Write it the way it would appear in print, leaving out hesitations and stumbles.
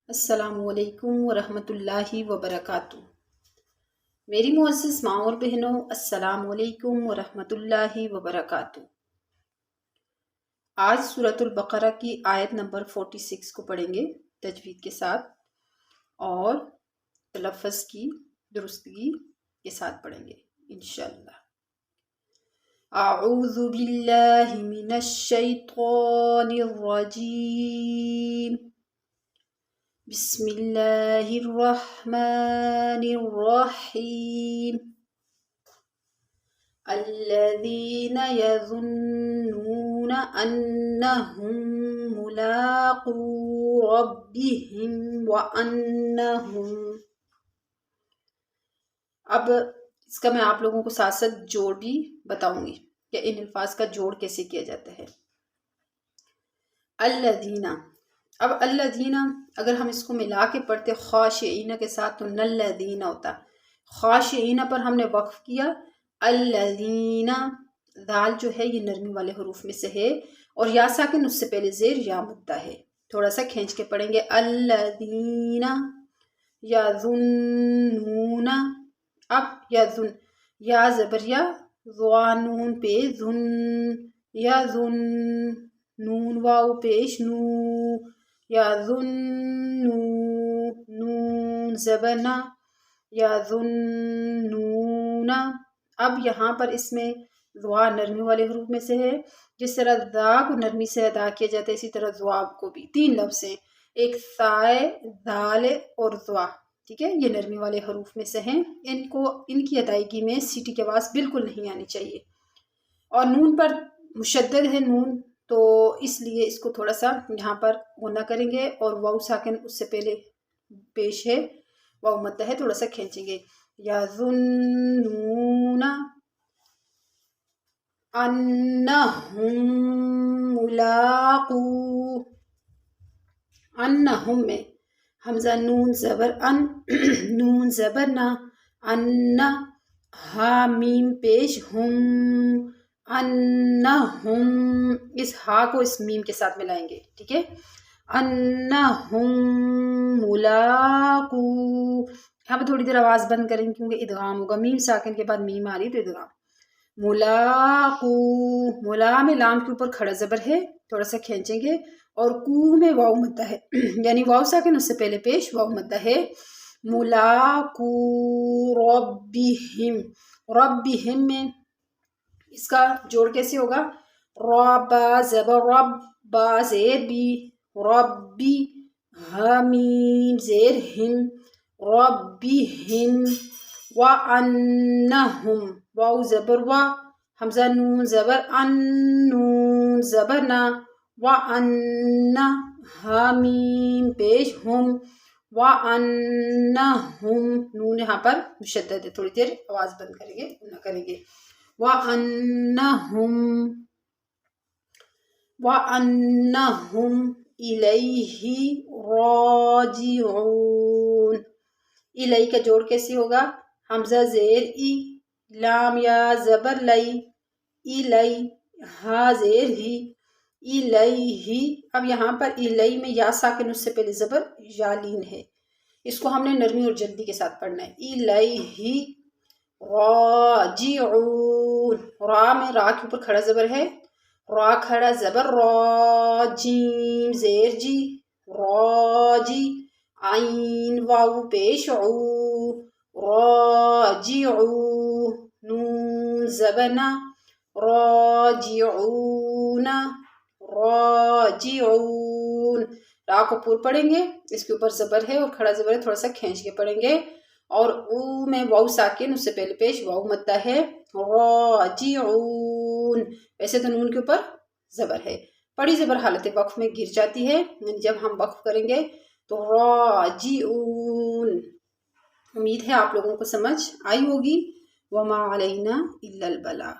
السلام علیکم ورحمۃ اللہ وبرکاتہ۔ میری معزز ماں اور بہنوں، السلام علیکم ورحمۃ اللہ وبرکاتہ۔ آج سورۃ البقرہ کی آیت نمبر 46 کو پڑھیں گے تجوید کے ساتھ اور تلفظ کی درستگی کے ساتھ پڑھیں گے انشاءاللہ۔ اعوذ باللہ من الشیطان الرجیم، بسم اللہ الرحمن الرحیم۔ الذین یظنون انہم ملاقو ربہم وانہم۔ اب اس کا میں آپ لوگوں کو ساتھ ساتھ جوڑ بھی بتاؤں گی کہ ان الفاظ کا جوڑ کیسے کیا جاتا ہے۔ الذین، اب الذین اگر ہم اس کو ملا کے پڑھتے خاشعین کے ساتھ تو نلذین ہوتا۔ خاشعین پر ہم نے وقف کیا، الذین، دال جو ہے یہ نرمی والے حروف میں سے ہے اور یا ساکن اس سے پہلے زیر یا مدہ ہے، تھوڑا سا کھینچ کے پڑھیں گے الذین یظنون۔ اب یظن، یا زبر یا، نون پیش ظن، یظن، نون واو پیش نو، یظنو، نون زبر نا، یظنون۔ اب یہاں پر اس میں ضوا نرمی والے حروف میں سے ہے، جس طرح دا کو نرمی سے ادا کیا جاتا ہے اسی طرح ضوا کو بھی۔ تین لفظ ہیں، ایک ثائے، دال اور ضوا، ٹھیک ہے، یہ نرمی والے حروف میں سے ہیں۔ ان کی ادائیگی میں سیٹی کی آواز بالکل نہیں آنی چاہیے، اور نون پر مشدد ہے نون، تو اس لیے اس کو تھوڑا سا یہاں پر غنہ کریں گے، اور واو ساکن اس سے پہلے پیش ہے، واو مدہ ہے، تھوڑا سا کھینچیں گے۔ یظنون انہم ملاقو، انہم میں حمزہ نون زبر ان، نون زبر نا، ان، ہا میم پیش ہم، انہم، اس ہا کو اس میم کے ساتھ ملائیں گے، ٹھیک ہے، انہم ملاقو۔ یہاں پہ تھوڑی دیر آواز بند کریں گے کیونکہ ادغام ہوگا، میم ساکن کے بعد میم آ رہی تو ادغام۔ ملاقو، ملا میں لام کے اوپر کھڑا زبر ہے، تھوڑا سا کھینچیں گے، اور کو میں واو مدہ ہے، یعنی واو ساکن اس سے پہلے پیش واو مدہ ہے۔ ملاقو ربہم، ربہم میں اس کا جوڑ کیسے ہوگا؟ ربا زبر رب، با زیر بی، ربی، حمیم زیر ہم، ربہم، وانہم، واو زبر وا، حمزہ نون زبر ان، نون زبر نا، وانہ، حمیم پیش ہم، وانہم، نون یہاں پر مشدد ہے، تھوڑی دیر آواز بند کریں گے، نہ کریں گے۔ وَأَنَّهُمْ إِلَيْهِ رَاجِعُونَ۔ اِلَيْ کا جوڑ کیسے ہوگا؟ حمزہ زیر ای، لام یا زبر لئی، اِلَيْ، ہا زیر ہی، اِلَيْهِ۔ اب یہاں پر اِلَيْ میں یا ساکن اس سے پہلے زبر یا لین ہے، اس کو ہم نے نرمی اور جلدی کے ساتھ پڑھنا ہے۔ اِلَيْهِ راجعون، را میں را کے اوپر کھڑا زبر ہے، را کھڑا زبر را، جیم زیر جی، راجی، عین واو پیش عو، راجعو، نون زبنا، راجعون، راجعون۔ را کو پور پڑھیں گے، اس کے اوپر زبر ہے اور کھڑا زبر ہے، تھوڑا سا کھینچ کے پڑھیں گے، اور او میں واو ساکن اس سے پہلے پیش واو مدہ ہے، راجعون۔ ویسے تو نون کے اوپر زبر ہے، بڑی زبر حالت وقف میں گر جاتی ہے، جب ہم وقف کریں گے تو راجعون۔ امید ہے آپ لوگوں کو سمجھ آئی ہوگی۔ وما علینا الا البلاغ۔